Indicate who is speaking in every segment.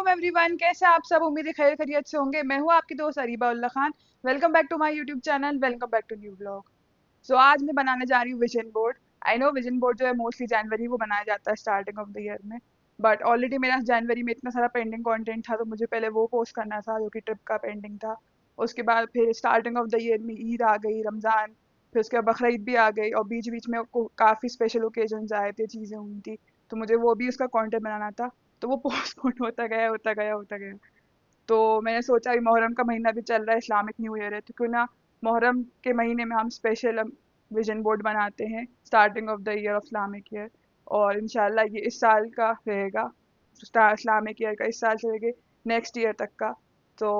Speaker 1: Everyone, कैसे आप सब? उम्मीद है खैर खैरियत से होंगे। मैं हूँ आपकी दोस्त Areeba Ulla Khan. Welcome back to my YouTube channel, welcome back to new blog. So आज मैं बनाने जा रही हूँ vision board. I know vision board जो है मोस्टली जनवरी को बनाया जाता है, स्टार्टिंग ऑफ द ईयर में। बट ऑलरेडी मेरा जनवरी में इतना सारा पेंडिंग कंटेंट था, तो मुझे पहले वो पोस्ट करना था जो कि ट्रिप का पेंडिंग था। उसके बाद फिर स्टार्टिंग ऑफ द ईयर में ईद आ गई, रमज़ान, फिर उसके बाद बकरीद भी आ गई, और बीच बीच में काफ़ी स्पेशल ओकेजन आए थे, चीज़ें हुई थी। तो मुझे वो भी उसका कंटेंट बनाना था। तो वो पोस्टपोन होता गया होता गया होता गया। तो मैंने सोचा अभी मुहर्रम का महीना भी चल रहा है, इस्लामिक न्यू ईयर है, तो क्यों ना मुहर्रम के महीने में हम स्पेशल विजन बोर्ड बनाते हैं, starting of the year of Islamic year. और इंशाल्लाह ये इस साल का रहेगा, इस्लामिक ईयर का इस साल से लेके नेक्स्ट ईयर तक का। तो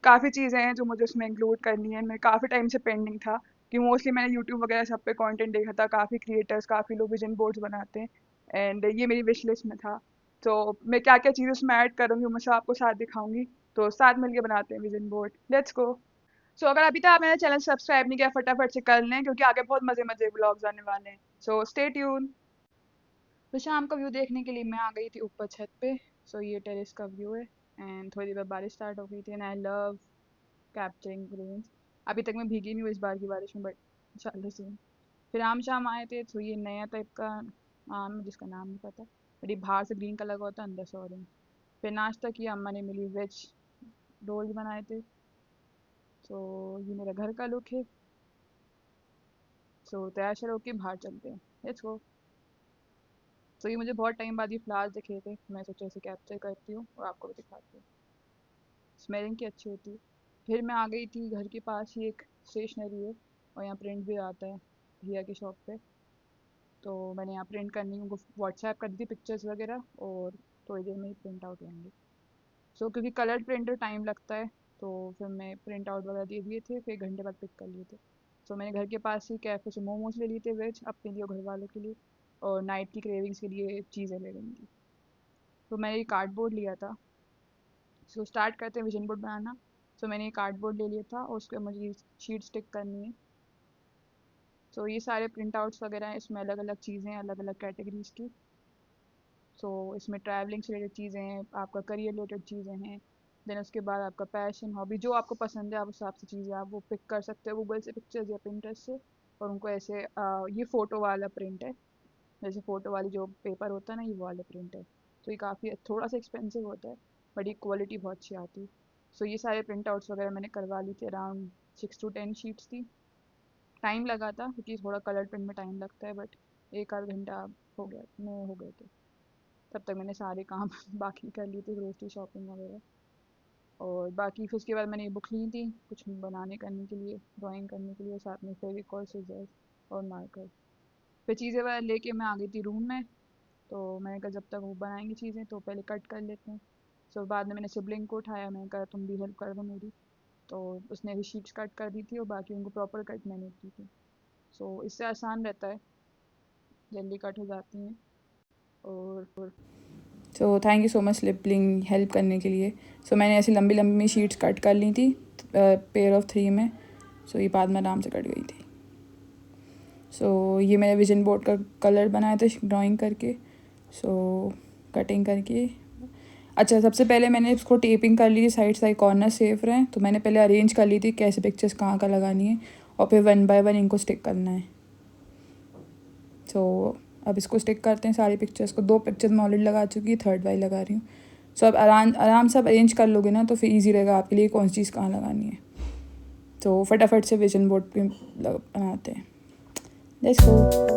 Speaker 1: काफ़ी चीज़ें हैं जो मुझे उसमें इंक्लूड करनी है, मैं काफ़ी टाइम से पेंडिंग था कि मोस्टली मैंने यूट्यूब वगैरह सब पे कंटेंट देखा था, काफ़ी क्रिएटर्स, काफ़ी लोग विजन बोर्ड्स बनाते हैं, एंड ये मेरी विश लिस्ट में था। तो मैं क्या क्या चीज़ें उसमें ऐड करूँगी, मैं सब आपको साथ दिखाऊंगी। तो साथ मिलके बनाते हैं विजन बोर्ड, लेट्स गो। सो अगर अभी तक आप मेरा चैनल सब्सक्राइब नहीं किया, फटाफट से कर लें, क्योंकि आगे बहुत मज़े मज़े व्लॉग्स आने वाले हैं। So stay tune. तो शाम का व्यू देखने के लिए मैं आ गई थी ऊपर छत पे। सो ये टेरेस का व्यू है, एंड थोड़ी देर बाद बारिश स्टार्ट हो गई थी, and I love capturing rains. अभी तक मैं भीगी नहीं हूँ इस बार की बारिश में, बट इंशाल्लाह सून। फिर आम शाम आए थे, तो ये नया टाइप का आम है जिसका नाम नहीं पता, बट ये बाहर से ग्रीन कलर का होता है, अंदर से ऑरेंज। फिर नाश्ता किया, अम्मा ने मिली वेज रोल बनाए थे। तो ये मेरा घर का लुक है। सो तैयार शैयार होके बाहर चलते हैं, लेट्स गो। तो ये मुझे बहुत टाइम बाद ये फ्लावर्स दिखे थे, मैं सोचा इसे कैप्चर करती हूँ और आपको भी दिखाती हूँ। स्मेलिंग की अच्छी होती है। फिर मैं आ गई थी घर के पास ही, एक स्टेशनरी है और यहाँ प्रिंट भी आता है भैया की शॉप पे। तो मैंने यहाँ प्रिंट करनी, उनको व्हाट्सएप कर दी थी पिक्चर्स वगैरह, और थोड़ी देर में ही प्रिंट आउट होंगे। सो क्योंकि कलर प्रिंटर टाइम लगता है, तो फिर मैं प्रिंट आउट वगैरह दे दिए थे, फिर घंटे बाद पिक कर लिए थे। सो मैंने घर के पास ही कैफ़े से मोमोज ले लिए थे वेज, अपने लिए और घर वालों के लिए, और नाइट की क्रेविंग्स के लिए चीज़ें ले लेंगी थी। तो मैंने ये कार्डबोर्ड लिया था। सो स्टार्ट करते हैं विजन बोर्ड बनाना। सो मैंने ये कार्डबोर्ड ले लिया था, और उसके मुझे शीट स्टिक करनी है। सो ये सारे प्रिंट आउट्स वगैरह हैं, इसमें अलग अलग चीज़ें हैं, अलग अलग कैटेगरीज की। सो इसमें ट्रैवलिंग से रिलेटेड चीज़ें हैं, आपका करियर रिलेटेड चीज़ें हैं, देन उसके बाद आपका पैशन, हॉबी, जो आपको पसंद है आप उस हिसाब से चीज़ें आप वो पिक कर सकते हो गूगल से पिक्चर्स या पिंटरेस्ट से, और उनको ऐसे ये फ़ोटो वाला प्रिंट है, जैसे फ़ोटो वाली जो पेपर होता है ना, ये वाला प्रिंट है। तो ये काफ़ी थोड़ा सा एक्सपेंसिव होता है, बट ये क्वालिटी बहुत अच्छी आती है। सो ये सारे प्रिंट आउट्स वगैरह मैंने करवा ली थी, अराउंड 6 to 10 शीट्स थी। टाइम लगा था क्योंकि थोड़ा कलर प्रिंट में टाइम लगता है, बट एक आध घंटा हो गया में हो गए थे। तब तक मैंने सारे काम बाकी कर लिए थे, ग्रोसरी शॉपिंग वगैरह। और बाकी फिर उसके बाद मैंने ये बुक ली थी कुछ बनाने करने के लिए, ड्राइंग करने के लिए, साथ में फेविकॉल, सीजर्स और मार्कर। फिर चीज़ें वगैरह लेके मैं आ गई थी रूम में। तो मैंने कहा जब तक वो बनाएंगे चीज़ें तो पहले कट कर लेते हैं। सो बाद में मैंने सिबलिंग को उठाया, मैंने कहा तुम भी हेल्प कर दो मेरी। तो उसने भी शीट्स कट कर दी थी, और बाकी उनको प्रॉपर कट मैंने की थी। सो इससे आसान रहता है, जल्दी कट हो जाती हैं। और so thank you so much sibling help करने के लिए। सो मैंने ऐसी लंबी लंबी शीट्स कट कर ली थी, पेयर ऑफ 3 में। सो ये बाद में आराम से कट गई थी। सो ये मैंने विजन बोर्ड का कलर बनाया था ड्राइंग करके। सो कटिंग करके, अच्छा सबसे पहले मैंने इसको टेपिंग कर ली थी, साइड साइड कॉर्नर सेफ रहें, तो मैंने पहले अरेंज कर ली थी कैसे पिक्चर्स कहाँ का लगानी है, और फिर 1 बाय 1 इनको स्टिक करना है। सो अब इसको स्टिक करते हैं सारी पिक्चर्स को। 2 पिक्चर्स मैं ऑलरेडी लगा चुकी है, थर्ड वाली लगा रही हूँ। सो अब आराम से आप अरेंज कर लोगे ना, तो फिर ईजी रहेगा आपके लिए कौन सी चीज़ कहाँ लगानी है। तो फटाफट से विजन बोर्ड पे बनाते हैं, लेट्स गो।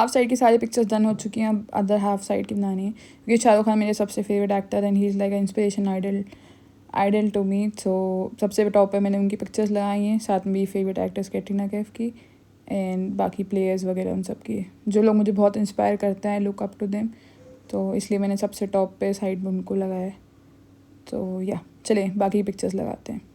Speaker 2: हाफ साइड की सारी पिक्चर्स डन हो चुकी हैं, अब अदर हाफ साइड की बनानी है, क्योंकि शाहरुख खान मेरे सबसे favourite actor and he is like inspiration idol to me. So सबसे टॉप पे मैंने उनकी पिक्चर्स लगाई हैं, साथ में भी फेवरेट एक्ट्रेस कैटरीना कैफ की एंड बाकी प्लेयर्स वगैरह उन सब की, जो लोग मुझे बहुत इंस्पायर करते हैं, लुक अप टू देम, तो इसलिए मैंने सबसे टॉप पे साइड में उनको लगाया है। तो या चले बाकी पिक्चर्स लगाते हैं।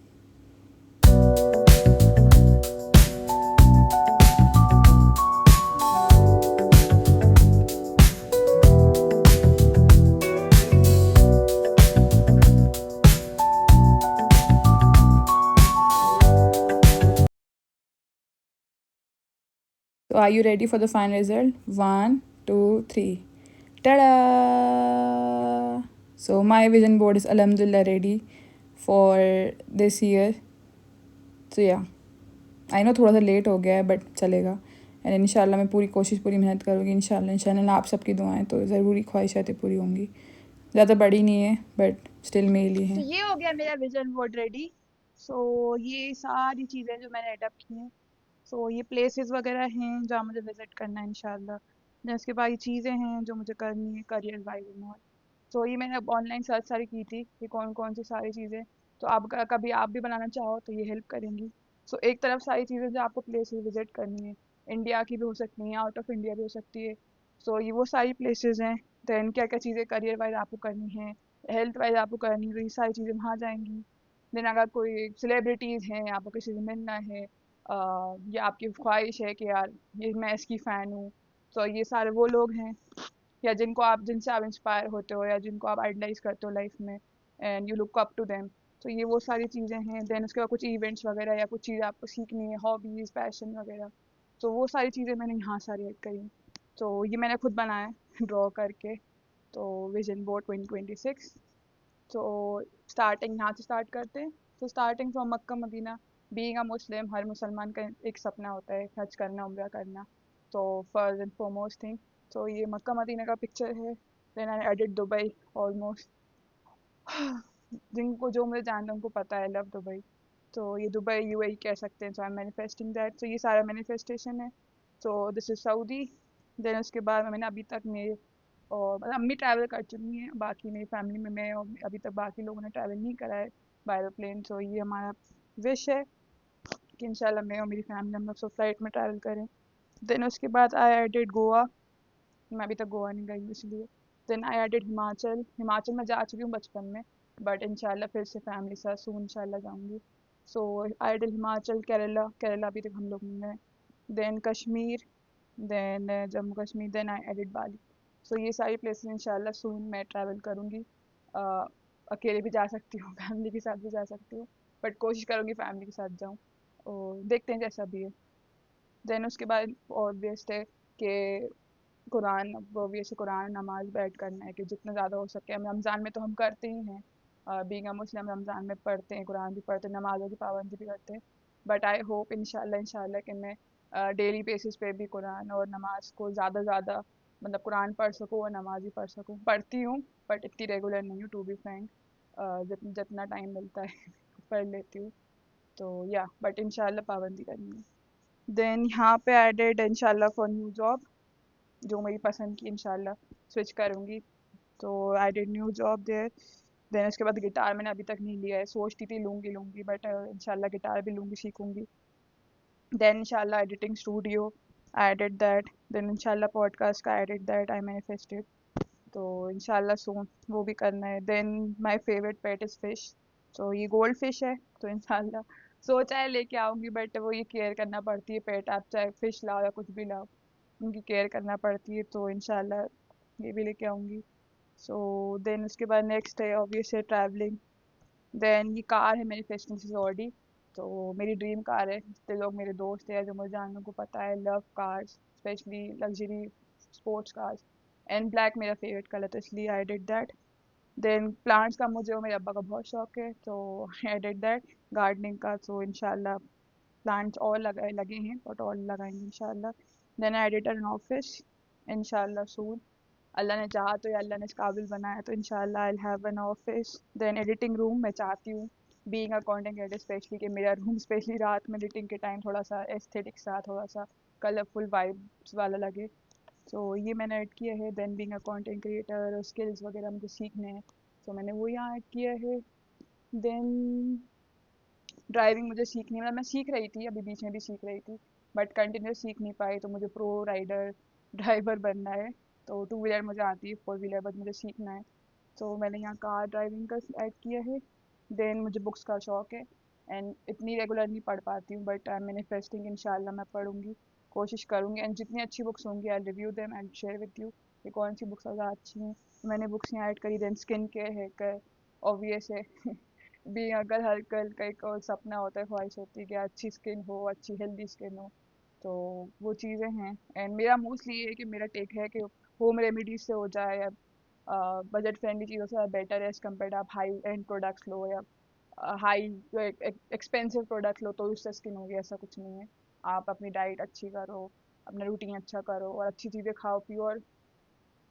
Speaker 2: So are you ready for the final result? 1, 2, 3. Ta-da! So my vision board is alhamdulillah ready for this year. So yeah, I know थोड़ा सा लेट हो गया है बट चलेगा, एंड इंशाल्लाह मैं पूरी कोशिश पूरी मेहनत करूँगी इंशाल्लाह आप सबकी दुआएं तो ज़रूरी ख्वाहिशातें पूरी होंगी। ज़्यादा बड़ी नहीं है बट स्टिल मेरे लिए
Speaker 1: तो
Speaker 2: है।
Speaker 1: ये हो गया मेरा विजन बोर्ड रेडी। सो ये सारी चीज़ें जो मैंने एडप्ट की हैं, सो ये प्लेसेस वगैरह हैं जहाँ मुझे विज़िट करना है इंशाल्लाह। देन उसके बाद ये चीज़ें हैं जो मुझे करनी है करियर वाइज एंड ऑल। सो ये मैंने अब ऑनलाइन सर्च सारी की थी कि कौन कौन सी सारी चीज़ें, तो आप कभी आप भी बनाना चाहो तो ये हेल्प करेंगी। सो एक तरफ सारी चीज़ें जो आपको प्लेसेस विज़िट करनी है, इंडिया की भी हो सकती हैं, आउट ऑफ इंडिया भी हो सकती है। सो ये वो सारी प्लेसेस हैं। देन क्या क्या चीज़ें करियर वाइज आपको करनी है, हेल्थ वाइज आपको करनी है, तो ये सारी चीज़ें वहाँ जाएंगी। देन अगर कोई सेलिब्रिटीज़ हैं, आपको किसी से मिलना है, या आपकी ख्वाहिश है कि यार ये मैं इसकी फ़ैन हूँ, तो ये सारे वो लोग हैं, या जिनसे आप इंस्पायर होते हो या जिनको आप आइडलाइज करते हो लाइफ में, and you look up to them. तो ये वो सारी चीज़ें हैं। देन उसके बाद कुछ इवेंट्स वगैरह या कुछ चीज़ आपको सीखनी है, हॉबीज़, पैशन वगैरह, तो वो सारी चीज़ें मैंने यहाँ सारी ऐड करी हैं। तो ये मैंने खुद बनाया है ड्रॉ करके। तो विजन बोर्ड 2026। तो स्टार्टिंग यहाँ से स्टार्ट करते हैं। तो starting from Mecca Medina. Being a Muslim, हर मुसलमान का एक सपना होता है हज करना, उम्रा करना। तो फर्स्ट एंड फॉरमोस्ट थिंग, तो ये मक्का मदीना का पिक्चर है। Then I added Dubai almost. जिनको जो मुझे जानते हैं उनको पता है, लव दुबई। तो ये दुबई यूएई कह सकते हैं, सो आई एम मैनिफेस्टिंग दैट। तो ये सारा मैनिफेस्टेशन है। तो दिस इज सऊदी। देन उसके बाद मैंने अभी तक मेरे और मतलब अम्मी ट्रैवल कर चुकी हैं, बाकी मेरी फैमिली में मैं और अभी तक बाकी लोगों ने ट्रैवल नहीं करा है बाय एरोप्लेन। तो ये हमारा विश है कि इंशाल्लाह मैं और मेरी फैमिली हम लोग सब फ्लाइट में ट्रैवल करें। देन उसके बाद आई एडिड गोवा। मैं अभी तक गोवा नहीं गई हूँ इसलिए। Then I added Himachal. Himachal मैं जा चुकी हूँ बचपन में, बट इंशाल्लाह फिर से फैमिली के साथ सून इंशाल्लाह जाऊँगी। So I added Himachal. Kerala, Kerala अभी तक हम लोग नहीं गए। Then Kashmir, then Jammu Kashmir, then I added Bali. So ये सारी प्लेसेस इंशाल्लाह सून मैं ट्रैवल करूँगी। अकेले भी जा सकती हूँ फैमिली के साथ भी जा सकती हूँ, बट कोशिश करूँगी फैमिली के साथ जाऊँ, और देखते हैं जैसा भी है। देन उसके बाद ऑब्वियस है कि कुरान, ऑब्वियस कुरान नमाज बैठ करना है कि जितना ज़्यादा हो सके। हम रमज़ान में तो हम करते ही हैं, बीइंग अ मुस्लिम रमज़ान में पढ़ते हैं, कुरान भी पढ़ते हैं, नमाज़ों की पाबंदी भी करते हैं। बट आई होप इंशाल्लाह इंशाल्लाह कि मैं डेली बेसिस पे भी कुरान और नमाज को ज़्यादा ज़्यादा, मतलब कुरान पढ़ सकूँ और नमाज भी पढ़ सकूँ। पढ़ती हूँ बट इतनी रेगुलर नहीं हूँ, टू बी फ्रैंक। जितना टाइम मिलता है पढ़ लेती हूँ। तो या बट इंशाल्लाह पाबंदी करनी है। देन यहाँ पे एडेड इंशाल्लाह फॉर न्यू जॉब, जो मेरी पसंद की इंशाल्लाह स्विच करूँगी। तो I did new job there. Then उसके बाद गिटार मैंने अभी तक नहीं लिया है, सोचती थी लूँगी लूँगी, बट इंशाल्लाह गिटार भी लूँगी, सीखूँगी। देन इंशाल्लाह editing studio, I added that. Then इंशाल्लाह पॉडकास्ट का एडिट दैट आई मैनिफेस्टेड। तो इंशाल्लाह सून वो भी करना है। Then my favourite pet is fish. तो ये गोल्ड फिश है, तो इंशाल्लाह सोचा है लेके आऊँगी, बट वो ये केयर करना पड़ती है पेट, आप चाहे फिश लाओ या कुछ भी लाओ, उनकी केयर करना पड़ती है। तो इंशाल्लाह ये भी लेके आऊँगी। सो देन उसके बाद नेक्स्ट है ऑब्वियस है ट्रैवलिंग। देन ये कार है मेरी फेस्टिव ऑडी। तो मेरी ड्रीम कार है, जितने लोग मेरे दोस्त हैं जो मुझे जानने को पता है, love cars, specially luxury sports cars, and black मेरा फेवरेट कलर, तो इसलिए I did that. Then plants का मुझे और मेरे अब्बा का बहुत शौक है, तो आई डिड दैट। गार्डनिंग का, तो इंशाल्लाह प्लांट्स और लगाए लगे हैं, बट और लगाएंगे इंशाल्लाह। Then I added an office इंशाल्लाह सून। अल्लाह ने चाहा तो, या अल्लाह ने इस काबिल बनाया तो इंशाल्लाह I will have an office. Then editing room मैं चाहती हूँ, being a content creator specially, कि मेरा रूम स्पेशली रात में एडिटिंग के टाइम थोड़ा सा एस्थेटिक सा, थोड़ा सा कलरफुल वाइब्स वाला लगे। सो ये मैंने ऐड किया है। Then being a content creator और स्किल्स वगैरह मुझे सीखने हैं, सो मैंने वो यहाँ ऐड किया है। देन ड्राइविंग मुझे सीखनी, मतलब मैं सीख रही थी, अभी बीच में भी सीख रही थी, बट कंटिन्यूस सीख नहीं पाई, तो मुझे प्रो राइडर ड्राइवर बनना है। तो टू व्हीलर मुझे आती है, फोर व्हीलर बट मुझे सीखना है, तो मैंने यहाँ कार ड्राइविंग का ऐड किया है। देन मुझे बुक्स का शौक है, एंड इतनी रेगुलर नहीं पढ़ पाती हूँ, बट आई एम मैनिफेस्टिंग, इंशाल्लाह मैं पढ़ूंगी, कोशिश करूँगी, एंड जितनी अच्छी बुक्स होंगी I review them and share with you कि कौन सी बुक्स ज़्यादा अच्छी हैं। मैंने बुक्स यहाँ ऐड करी। Then skin care, hair care, obvious है भी, अगर हर गर्ल का एक और सपना होता है, ख्वाहिश होती है कि अच्छी स्किन हो, अच्छी हेल्दी स्किन हो, तो वो चीज़ें हैं। एंड मेरा मोस्टली ये है कि मेरा टेक है कि होम रेमेडीज से हो जाए, या बजट फ्रेंडली चीज़ों से बेटर है एज कम्पेयर आप हाई एंड प्रोडक्ट्स लो, या हाई एक्सपेंसिव प्रोडक्ट लो तो उससे स्किन होगी, ऐसा कुछ नहीं है। आप अपनी डाइट अच्छी करो, अपना रूटीन अच्छा करो, और अच्छी चीज़ें खाओ पियो, और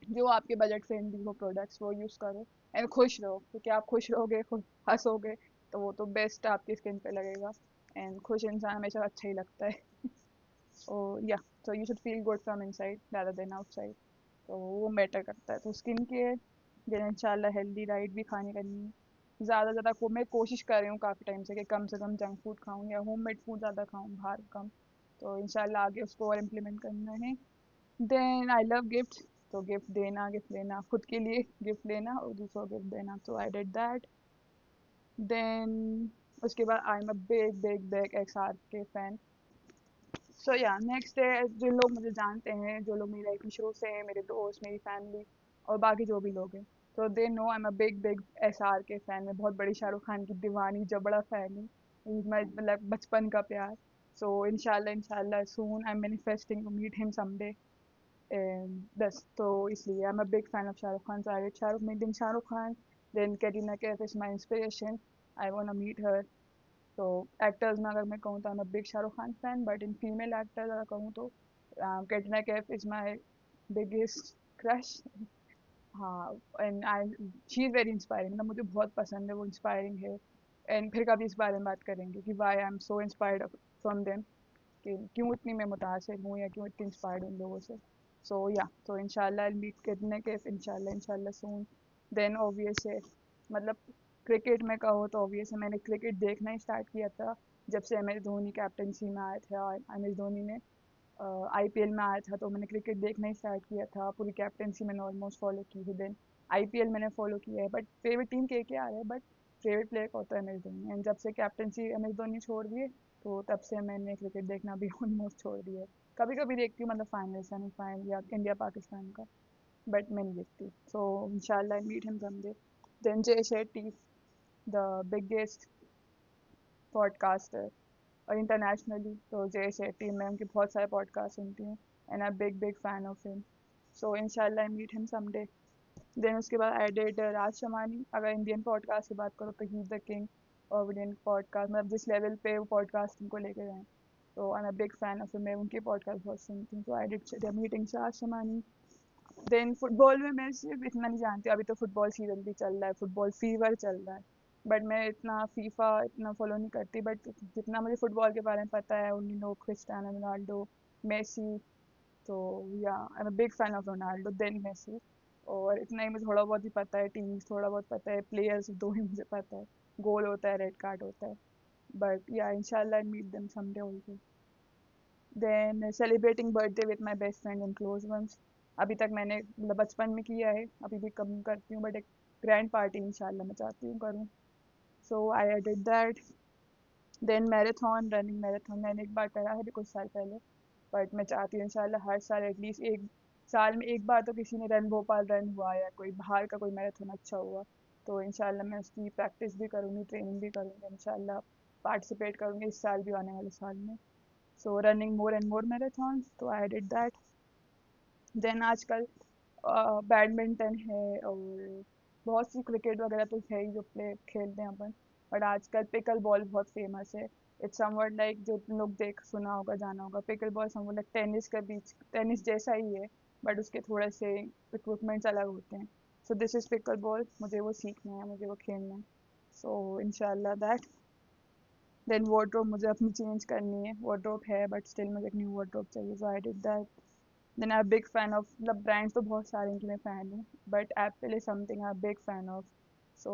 Speaker 1: जो आपके बजट फ्रेंडली हो प्रोडक्ट्स वो यूज़ करो, एंड खुश रहो, क्योंकि आप खुश रहोगे, खुश हंसोगे, तो वो तो बेस्ट आपकी स्किन पे लगेगा, एंड खुश इंसान हमेशा अच्छा ही लगता है। और yeah, so you should feel good from inside rather than outside, तो वो मैटर करता है। तो स्किन केयर, देन इंशाल्लाह हेल्दी डाइट भी खानी करनी है, ज़्यादा ज़्यादा को मैं कोशिश कर रही हूँ काफ़ी टाइम से कि कम से कम जंक फूड खाऊँ या होम मेड फूड ज़्यादा खाऊँ, बाहर कम, तो इंशाल्लाह आगे उसको और इम्प्लीमेंट करना है। देन आई लव गिफ्ट, तो गिफ्ट देना, गिफ्ट लेना, खुद के लिए गिफ्ट लेना और दूसरों को गिफ्ट देना, तो आई डिड दैट। देन उसके बाद आई am a big big big XR के फैन। सो या नेक्स्ट है, जिन लोग मुझे जानते हैं, जो लोग मेरी लाइफ में शुरू से हैं, मेरे दोस्त, मेरी फैमिली और बाकी जो भी लोग हैं, तो they know I am a big big SR के फैन। मैं बहुत बड़ी शाहरुख खान की दीवानी जबड़ा फैन हूँ, मैं मतलब बचपन का प्यार। सो इंशाल्लाह इंशाल्लाह soon I am manifesting to meet him someday, बस तो इसलिए I am a big fan of Shahrukh Khan. So I read Shahrukh, meeting Shahrukh Khan. Then Katrina Kaif is my inspiration, I want to meet her. तो एक्टर्स में अगर मैं कहूँ तो I am a big Shahrukh Khan fan, but in female actors अगर कहूँ तो Katrina Kaif is my biggest crush. हाँ, and I, she is very inspiring, मतलब मुझे बहुत पसंद है, वो इंस्पायरिंग है। एंड फिर कभी इस बारे में बात करेंगे कि why I am so inspired from them, कि क्यों इतनी मैं मुतासिर हूँ या क्यों इतनी इंस्पायर्ड हूँ उन लोगों से। सो या, तो इंशाल्लाह आई मीट करने के, इंशाल्लाह इंशाल्लाह सून। देन ऑब्वियस है, मतलब क्रिकेट में कहो तो ऑब्वियस है, मैंने क्रिकेट देखना ही स्टार्ट किया था जब से MS धोनी कैप्टनसी में आए थे, और MS धोनी ने IPL में आया था, तो मैंने क्रिकेट देखना ही स्टार्ट किया था। पूरी कैप्टनसी मैंने ऑलमोस्ट फॉलो की है। देन IPL मैंने फॉलो किया है, बट फेवरेट टीम KKR है, बट फेवरेट प्लेयर का होता है MS धोनी, एंड जब से कैप्टनसी MS धोनी छोड़ दिए, तो तब से मैंने क्रिकेट देखना भी ऑलमोस्ट छोड़ दिया है। कभी कभी देखती हूँ, मतलब फाइनल, सेमीफाइनल या इंडिया पाकिस्तान का, बट मैं नहीं देखती। सो इंशाल्लाह मीट हिम समडे। देन जय शेट्टी, द बिगेस्ट पॉडकास्टर, और इंटरनेशनली तो जय शेट्टी, मैं उनके बहुत सारे पॉडकास्ट सुनती हूँ, and I big big fan of him. So इंशाल्लाह I meet him someday. Then उसके बाद आई डिड राज शमानी, अगर इंडियन पॉडकास्ट की बात करो तो he is the king of Indian podcast, मतलब जिस लेवल पे वो पॉडकास्टिंग को लेकर जाएँ, तो I am a big fan of, मैं उनके पॉडकास्ट बहुत सुनती हूँ। तो I did meeting Raj Shamani. Then football में मैं सिर्फ इतना नहीं जानती, अभी तो फुटबॉल सीजन भी चल रहा है, फुटबॉल फीवर चल रहा है, बट मैं इतना फीफा इतना फॉलो नहीं करती, बट जितना मुझे फुटबॉल के बारे में पता है, उन्हीं लोग, क्रिस्टियानो रोनाल्डो, मेसी, तो yeah I am a big fan of Ronaldo then Messi. और इतना ही मुझे थोड़ा बहुत ही पता है, टीम्स थोड़ा बहुत पता है, प्लेयर्स दो ही मुझे पता है, गोल होता है, रेड कार्ड होता है, बट या इंशाल्लाह I meet them someday also. Then celebrating birthday with my best friend and close ones, अभी तक मैंने मतलब बचपन में किया है, अभी भी कम करती हूँ, बट एक ग्रैंड पार्टी इंशाल्लाह मैं चाहती हूँ करूँ। So I did that. Then marathon, running marathon मैंने एक बार करा है अभी कुछ साल पहले, बट मैं चाहती हूँ इंशाल्लाह हर साल एटलीस्ट एक साल में एक बार तो किसी ने रन भोपाल रन हुआ या कोई बाहर का कोई मैराथन अच्छा हुआ, तो इंशाल्लाह मैं उसकी प्रैक्टिस भी करूँगी, ट्रेनिंग भी करूँगी, इंशाल्लाह पार्टिसिपेट करूँगी इस साल भी, आने वाले साल में। सो running more and more marathon, तो आई डिड दैट। देन आजकल बैडमिंटन है, और बहुत सी क्रिकेट वगैरह तो है ही जो प्ले खेलते हैं अपन, बट आजकल पिकल बॉल बहुत फेमस है। इट्स समवट लाइक, जो तुम लोग देख सुना होगा जाना होगा, pickle ball somewhat like tennis के बीच, टेनिस जैसा ही है, बट उसके थोड़े से इक्विपमेंट्स अलग होते हैं। So this is pickle ball, मुझे वो सीखना है, मुझे वो खेलना है। सो इंशाल्लाह दैट। देन वार्डरोब मुझे अपनी चेंज करनी है, वार्डरोब है बट स्टिल मुझे एक न्यू वार्डरोब चाहिए, so I did that. Then I big fan of, मतलब ब्रांड्स तो बहुत सारे हैं कि मैं फ़ैन हूँ, but Apple is something I big fan of. So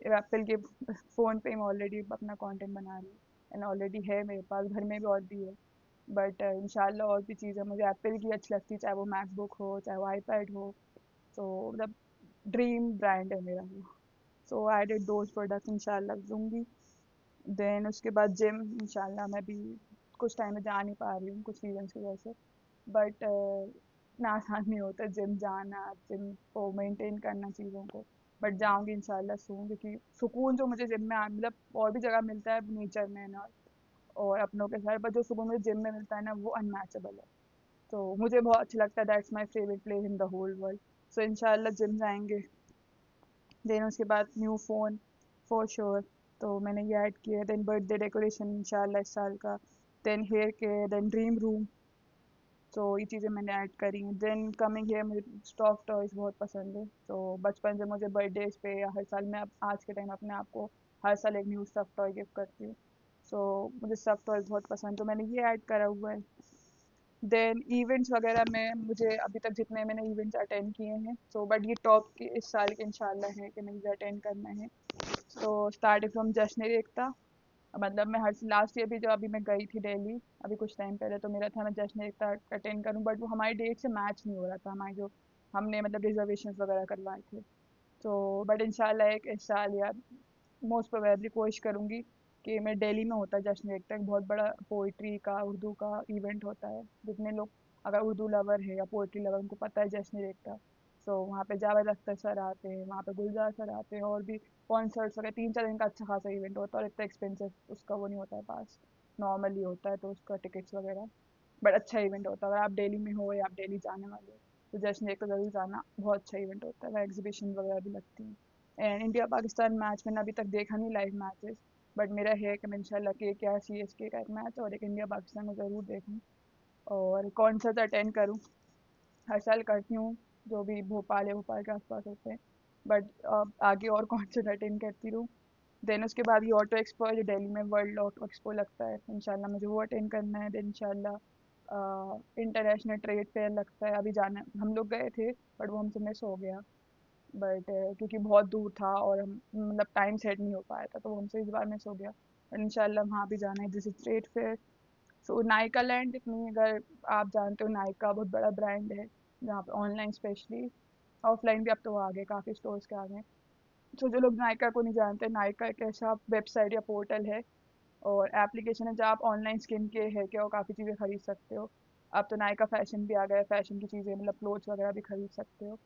Speaker 1: Apple के फ़ोन पे मैं ऑलरेडी अपना कंटेंट बना रही हूँ, एंड ऑलरेडी है मेरे पास, घर में भी और भी है। बट इंशाल्लाह और भी चीज़ें मुझे एप्पल की अच्छी लगती है, चाहे वो मैकबुक हो, चाहे वो आईपैड हो। तो मतलब ड्रीम ब्रांड है मेरा वो। सो आई डिड दोज प्रोडक्ट्स, इंशाल्लाह दूंगी। देन उसके बाद जिम, इंशाल्लाह मैं भी कुछ टाइम में जा नहीं पा रही हूँ कुछ रीजंस की वजह से, बट इतना आसान नहीं होता जिम जाना, जिम को मेंटेन करना चीज़ों को। बट जाऊंगी इंशाल्लाह सून, क्योंकि सुकून जो मुझे जिम में मतलब और भी जगह मिलता है नेचर में ना, और अपनों के साथ, पर जो सुकून मुझे जिम में मिलता है ना वो अनमैचेबल है। तो मुझे बहुत अच्छा लगता है, that's my favourite place in the whole world. So इंशाल्लाह जिम जाएंगे। देन उसके बाद न्यू फ़ोन फॉर श्योर, तो मैंने ये ऐड किया है। देन बर्थडे डेकोरेशन इंशाल्लाह इस साल का। Then hair care, then dream room. तो ये चीज़ें मैंने ऐड करी हैं। देन कमिंग हेयर, मुझे स्टॉक टॉयज़ बहुत पसंद है। तो बचपन से मुझे बर्थडेज पे या हर साल, मैं अब आज के टाइम अपने आप को हर साल एक न्यू स्टफ टॉय गिफ्ट करती हूँ। सो मुझे स्टफ टॉयज़ बहुत पसंद, तो मैंने ये ऐड करा हुआ है। देन इवेंट्स वगैरह में मुझे अभी तक जितने मैंने इवेंट्स अटेंड किए हैं, सो बट ये टॉप के इस साल के इंशाल्लाह है कि मुझे अटेंड करना है। तो स्टार्टिंग फ्रॉम जश्न ए एकता, मतलब मैं हर लास्ट ईयर भी जो अभी मैं गई थी दिल्ली अभी कुछ टाइम पहले, तो मेरा था मैं जश्न ए एकता अटेंड करूं, बट वो हमारी डेट से मैच नहीं हो रहा था, हमारी जो हमने मतलब रिजर्वेशन वगैरह करवाए थे। तो बट इंशाल्लाह एक इस साल या मोस्ट प्रोबेबली कोशिश करूँगी कि मैं दिल्ली में होता है जश्न ए एकता, एक बहुत बड़ा पोइट्री का, उर्दू का इवेंट होता है। जितने लोग अगर उर्दू लवर है या पोइट्री लवर, उनको पता है जश्न ए एकता। सो वहाँ पे जावेद अख्तर सर आते हैं, वहाँ पे गुलजार सर आते हैं, और भी कॉन्सर्ट्स वगैरह, 3-4 दिन का अच्छा खासा इवेंट होता है, और इतना एक्सपेंसिव उसका वो नहीं होता है पास, नॉर्मली होता है तो उसका टिकट्स वगैरह। बट अच्छा इवेंट होता है, अगर आप दिल्ली में हो या आप दिल्ली जाने वाले हो तो जश्न एक तो ज़रूर जाना, बहुत अच्छा इवेंट होता है, वहाँ एग्जीबिशन वगैरह भी लगती हैं। एंड इंडिया पाकिस्तान मैच मैंने अभी तक देखा नहीं, लाइव मैचेस, बट मेरा है कि मैं इंशाल्लाह के क्या CSK का एक मैच और एक इंडिया पाकिस्तान को ज़रूर देखूँ, और कॉन्सर्ट अटेंड करूँ। हर साल करती हूँ जो भी भोपाल या भोपाल के आसपास होते हैं, बट आगे और कॉन्सर्ट अटेंड करती रहूँ। देन उसके बाद ये ऑटो एक्सपो है जो दिल्ली में वर्ल्ड ऑटो एक्सपो लगता है, इंशाल्लाह मुझे वो अटेंड करना है। देन इंशाल्लाह इंटरनेशनल ट्रेड फेयर लगता है, अभी जाना, हम लोग गए थे बट वो हमसे मिस हो गया। बट क्योंकि बहुत दूर था और हम मतलब टाइम सेट नहीं हो पाया था, तो वो हमसे इस बार मिस हो गया। बट इंशाल्लाह वहाँ भी जाना है, this is trade fair. So Nykaa land, जितनी अगर आप जानते हो, नायका बहुत बड़ा ब्रांड है जहाँ पे ऑनलाइन स्पेशली, ऑफलाइन भी अब तो आ गए, काफ़ी स्टोर्स के आ गए। तो जो लोग नायका को नहीं जानते, नायका एक ऐसा वेबसाइट या पोर्टल है और एप्लीकेशन है जहाँ आप ऑनलाइन स्किन के, हेयर केयर और काफ़ी चीज़ें खरीद सकते हो। अब तो नायका फैशन भी आ गया है, फैशन की चीज़ें मतलब क्लोथ्स वगैरह भी खरीद सकते हो।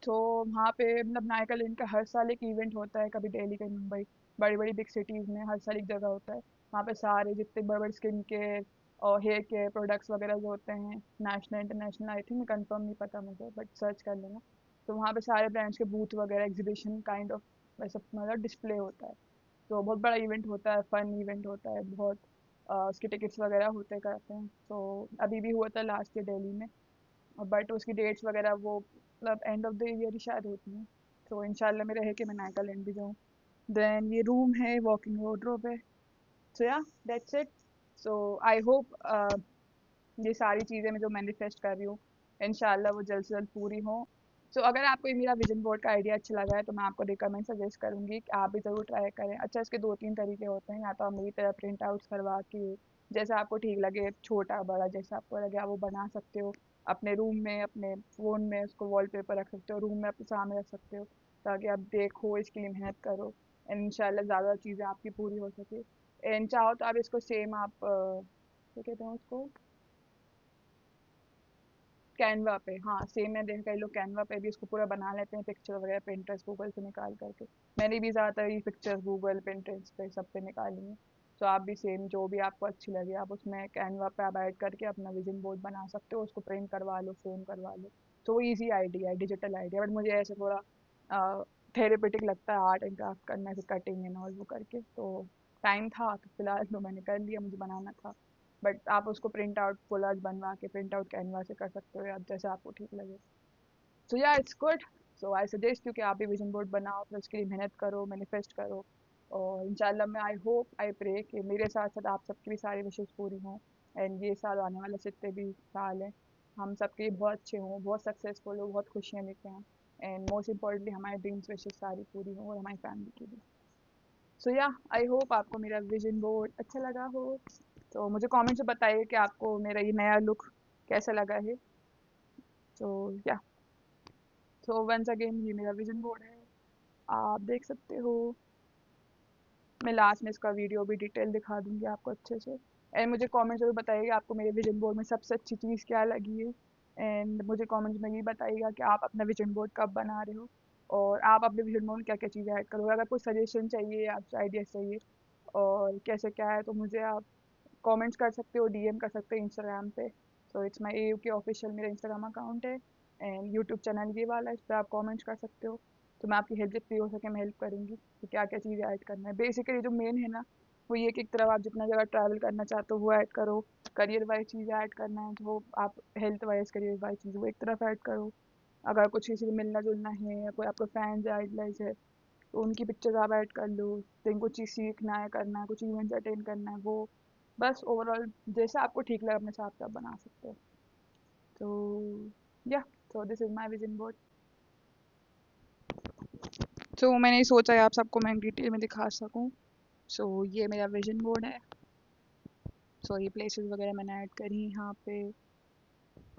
Speaker 1: तो वहाँ पे मतलब नायका लैंड का हर साल एक इवेंट होता है, कभी दिल्ली कभी मुंबई, बड़ी बड़ी बिग सिटीज़ में हर साल एक जगह होता है। वहाँ पे सारे जितने बड़े बड़े स्किन केयर और हेयर केयर प्रोडक्ट्स वगैरह जो होते हैं, national international, I think confirm नहीं पता मुझे, बट सर्च कर लेना। तो वहाँ पे सारे ब्रांड्स के बूथ वगैरह, एग्जीबिशन काइंड ऑफ वैसा मतलब डिस्प्ले होता है। तो बहुत बड़ा इवेंट होता है, फन इवेंट होता है बहुत। उसके टिकट्स वगैरह होते करते हैं। तो अभी भी हुआ था लास्ट ईयर दिल्ली में, बट उसकी डेट्स वगैरह वो मतलब एंड ऑफ द ईयर ही शायद होती हैं। तो इंशाल्लाह मेरा है कि मैं नागालैंड भी जाऊँ। देन ये रूम है, वॉकिंग वार्डरोब है। सो या that's it. So I hope ये सारी चीज़ें मैं जो मैनिफेस्ट कर रही हूँ, इंशाल्लाह वो जल्द से जल्द पूरी हों। सो अगर आपको ये मेरा विजन बोर्ड का आइडिया अच्छा लगा है तो मैं आपको रिकमेंड सजेस्ट करूँगी कि आप भी ज़रूर ट्राई करें। अच्छा, इसके 2-3 तरीके होते हैं, या तो आप मेरी तरह प्रिंट आउट्स करवा के, जैसा आपको ठीक लगे, छोटा बड़ा जैसा आपको लगे आप वो बना सकते हो। अपने रूम में, अपने फ़ोन में उसको वॉलपेपर रख सकते हो, रूम में अपने सामने रख सकते हो, ताकि आप देखो, इसके लिए मेहनत करो, एंड इंशाल्लाह ज़्यादा चीज़ें आपकी पूरी हो सके। एंड चाहो तो आप इसको सेम आप क्या कहते हैं उसको, कैनवा पे, हाँ सेम, मैं देखा कई लोग कैनवा पे भी इसको पूरा बना लेते हैं, पिक्चर वगैरह पिंटरेस्ट गूगल से निकाल करके। मैंने भी ज़्यादातर ये पिक्चर्स गूगल पिंटरेस्ट पे सब पे निकाली हैं। तो आप भी सेम जो भी आपको अच्छी लगे आप उसमें कैनवा पे आप ऐड करके अपना विजन बोर्ड बना सकते हो, उसको प्रिंट करवा लो, फ्रेम करवा लो। तो वो ईजी आइडिया है, डिजिटल आइडिया, बट मुझे ऐसे थोड़ा थेरेपेटिक लगता है आर्ट एंड क्राफ्ट करने से, कटिंग एंड ऑल वो करके। तो टाइम था तो फिलहाल तो मैंने कर लिया, मुझे बनाना था। बट आप उसको प्रिंट आउट कोलाज बनवा के प्रिंट आउट कैनवा से कर सकते हो, या जैसे आपको ठीक लगे। सो या it's good. So I suggest you कि आप भी विजन बोर्ड बनाओ, फिर उसके लिए मेहनत करो, मैनिफेस्ट करो, और इंशाल्लाह मैं आई होप आई प्रे कि मेरे साथ साथ आप सबकी भी सारी विशेष पूरी हों, एंड ये साल आने वाले जितने भी साल हैं हम सबके बहुत अच्छे हों, बहुत सक्सेसफुल हो, बहुत खुशियाँ लेके आएँ एंड मोस्ट इम्पॉर्टेंटली हमारे ड्रीम्स विशेस सारी पूरी हों और हमारी फैमिली की भी। सो या आई होप आपको मेरा विजन बोर्ड अच्छा लगा हो। तो मुझे कमेंट्स में बताइए कि आपको मेरा ये नया लुक कैसा लगा है। तो या तो वंस अगेन ये मेरा विजन बोर्ड है, आप देख सकते हो। मैं लास्ट में इसका वीडियो भी डिटेल दिखा दूंगी आपको अच्छे से। एंड मुझे कमेंट्स में बताइएगा आपको मेरे विजन बोर्ड में सबसे अच्छी चीज़ क्या लगी है। एंड मुझे कमेंट्स में ये बताइएगा कि आप अपना विजन बोर्ड कब बना रहे हो और आप अपने विजन बोर्ड में क्या क्या चीज़ें ऐड करोगे। अगर कोई सजेशन चाहिए, आपसे आइडियाज़ चाहिए और कैसे क्या है, तो मुझे आप कमेंट्स कर सकते हो, डीएम कर सकते हो इंस्टाग्राम पे। तो इट्स माई AUK ऑफिशियल मेरा इंस्टाग्राम अकाउंट है एंड यूट्यूब चैनल ये वाला है, इस पर आप कमेंट्स कर सकते हो। तो मैं आपकी हेल्प जितनी हो सके मैं हेल्प करूँगी कि क्या क्या चीज़ें ऐड करना है। बेसिकली जो मेन है ना वो ये कि एक तरफ आप जितना जगह ट्रैवल करना चाहते हो वो ऐड करो, करियर वाइज चीज़ें ऐड करना है तो वो आप हेल्थ वाइज करियर वाइज चीज़ वो एक तरफ ऐड करो। अगर कुछ किसी से मिलना जुलना है या कोई आपका फैंस है, आइडलाइज है, तो उनकी पिक्चर्स आप ऐड कर लो। कहीं कुछ चीज़ सीखना है, करना है, कुछ इवेंट्स अटेंड करना है, वो बस ओवरऑल जैसा आपको ठीक लगे अपने हिसाब से आप बना सकते हो। तो या so this is my vision board. तो मैंने सोचा है आप सबको मैं डिटेल में दिखा सकूं। सो ये मेरा विजन बोर्ड है। सो ये प्लेसेस वगैरह मैंने ऐड करी यहाँ पे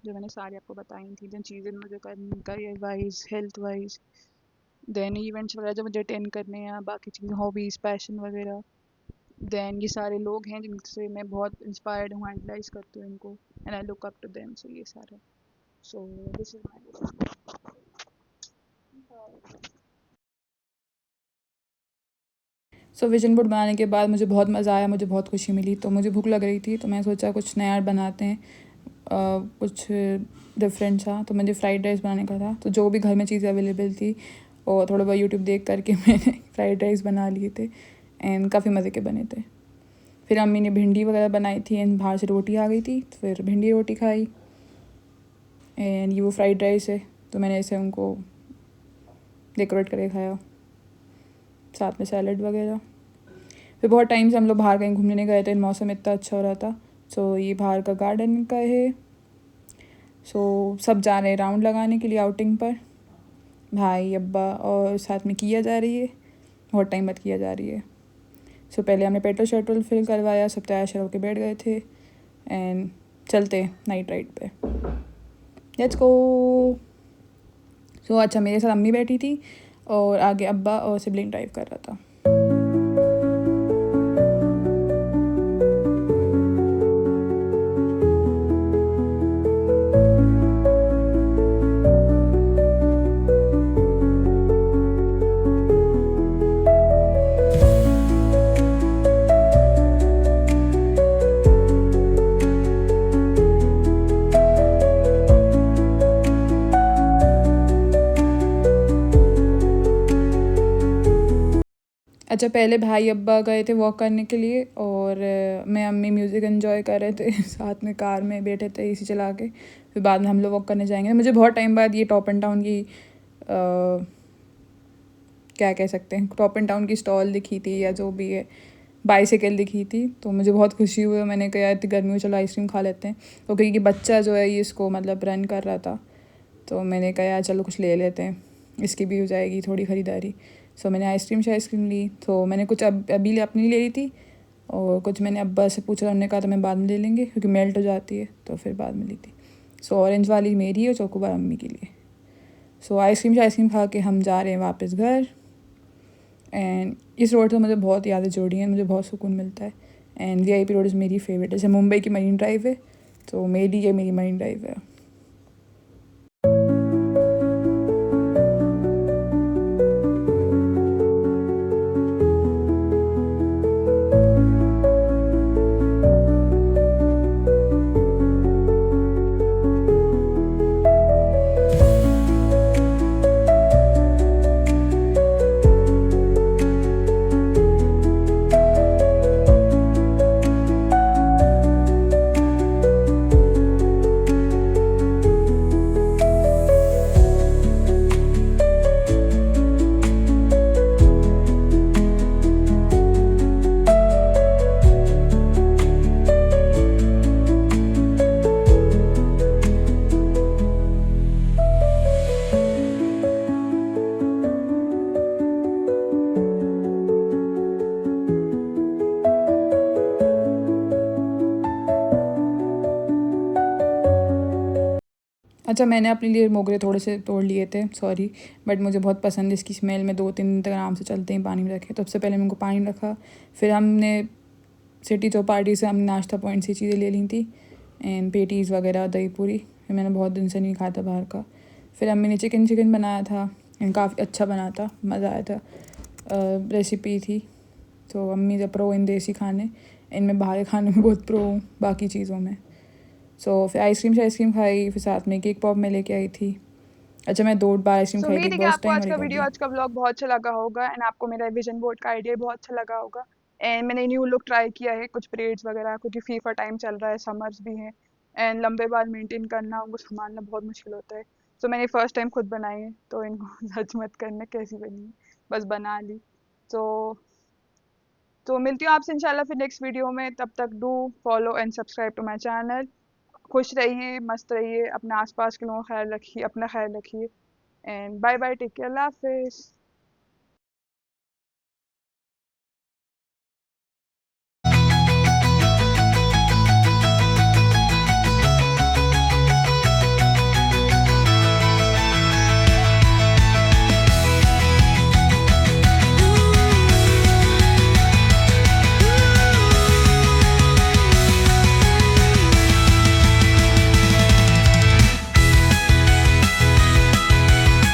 Speaker 1: जो मैंने सारी आपको बताई थी, जिन चीज़ें मुझे करनी career wise, health wise, then events वगैरह जो मुझे अटेंड करने हैं, बाकी चीज़ें हॉबीज़, पैशन वगैरह। देन ये सारे लोग हैं जिनसे मैं बहुत इंस्पायर्ड हूँ, आइडलाइज करती हूँ इनको and I look up to them. So ये सारे, so this is my.
Speaker 2: So vision board बनाने के बाद मुझे बहुत मज़ा आया, मुझे बहुत खुशी मिली। तो मुझे भूख लग रही थी तो मैं सोचा कुछ नया बनाते हैं, कुछ डिफरेंट सा। तो मुझे फ्राइड राइस बनाने का था, तो जो भी घर में चीज़ें अवेलेबल थी और थोड़ा बहुत यूट्यूब देख करके मैंने फ्राइड राइस बना लिए थे एंड काफ़ी मज़े के बने थे। फिर अम्मी ने भिंडी वगैरह बनाई थी एंड बाहर से रोटी आ गई थी, तो फिर भिंडी रोटी खाई। एंड ये वो फ्राइड राइस है तो मैंने ऐसे उनको डेकोरेट करके खाया, साथ में सैलड वगैरह। फिर बहुत टाइम से हम लोग बाहर कहीं घूमने नहीं गए थे, मौसम इतना अच्छा हो रहा था। सो ये बाहर का गार्डन का है। सो सब जा रहे हैं राउंड लगाने के लिए आउटिंग पर, भाई अब्बा और साथ में किया जा रही है, बहुत टाइम बाद किया जा रही है। सो पहले हमने पेट्रोल शेट्रोल फिल करवाया, सब तैयार शैर होकर बैठ गए थे एंड चलते नाइट राइड पे, लेट्स गो। सो अच्छा मेरे साथ अम्मी बैठी थी और आगे अब्बा और सिबलिंग ड्राइव कर रहा था। अच्छा पहले भाई अब्बा गए थे वॉक करने के लिए और मैं अम्मी म्यूज़िक एंजॉय कर रहे थे साथ में कार में बैठे थे AC चला के। फिर बाद में हम लोग वॉक करने जाएंगे। मुझे बहुत टाइम बाद ये टॉप एंड टाउन की क्या कह सकते हैं, टॉप एंड टाउन की स्टॉल दिखी थी या जो भी है, बाइसाइकिल दिखी थी, तो मुझे बहुत खुशी हुई। मैंने कहा इतनी गर्मी में चलो आइसक्रीम खा लेते हैं। तो क्योंकि बच्चा जो है ये इसको मतलब रन कर रहा था, तो मैंने कहा यार चलो कुछ ले लेते हैं, इसकी भी हो जाएगी थोड़ी ख़रीदारी। सो मैंने आइसक्रीम ली। तो मैंने कुछ अभी अपनी ले ली थी और कुछ मैंने अब्बा से पूछा, उन्होंने कहा तो मैं बाद में ले लेंगे क्योंकि मेल्ट हो जाती है, तो फिर बाद में ली थी। सो ऑरेंज वाली मेरी और चोकोबार अम्मी के लिए। सो आइसक्रीम खा के हम जा रहे हैं वापस घर। एंड इस रोड से मुझे बहुत यादें जोड़ी हैं, मुझे बहुत सुकून मिलता है। एंड VIP रोड इज़ मेरी फेवरेट। जैसे मुंबई की मरीन ड्राइव है, तो मेरी मरीन ड्राइव है। अच्छा, मैंने अपने लिए मोगरे थोड़े से तोड़ लिए थे, सॉरी, बट मुझे बहुत पसंद है इसकी स्मेल। में 2-3 दिन तक आराम से चलते हैं पानी में रखे। तो सबसे पहले मैंने उनको पानी में रखा, फिर हमने सिटी चौपाटी से हमने नाश्ता पॉइंट से चीज़ें ले ली थी, एंड पेटीज़ वगैरह, दही पूरी। फिर मैंने बहुत दिन से नहीं खाया था बाहर का। फिर अम्मी ने चिकन बनाया था, एंड काफ़ी अच्छा बना था, मज़ा आया था। रेसिपी थी। तो अम्मी द प्रो इन देसी खाने, इनमें बाहर के खाने में बहुत प्रो हूँ बाकी चीज़ों में। सो फिर आइसक्रीम खाई, फिर साथ में केक पॉप में लेके आई थी। अच्छा, मैं 2 बार आइसक्रीम
Speaker 1: सो
Speaker 2: खाई थी,
Speaker 1: उम्मीद है कि
Speaker 2: बस
Speaker 1: आपको
Speaker 2: टाइम
Speaker 1: आज
Speaker 2: और
Speaker 1: का
Speaker 2: एक
Speaker 1: वीडियो,
Speaker 2: अभी।
Speaker 1: आज का व्लॉग बहुत अच्छा लगा होगा, एंड आपको मेरा विजन बोर्ड का आइडिया बहुत अच्छा लगा होगा। एंड मैंने न्यू लुक ट्राई किया है, कुछ ब्रेड्स वगैरह, क्योंकि फीफा टाइम चल रहा है, समर्स भी हैं, एंड लंबे बाल मेंटेन करना, उनको संभालना बहुत मुश्किल होता है। सो मैंने फर्स्ट टाइम खुद बनाई है, तो इनको जज मत करना कैसी बनी है, बस बना ली। तो मिलती हूँ आपसे इंशाल्लाह फिर नेक्स्ट वीडियो में। तब तक do follow and subscribe to my channel. खुश रहिए, मस्त रहिए, अपने आसपास के लोगों का ख्याल रखिए, अपना ख्याल रखिए, and bye bye, take care, अल्लाह हाफिज़।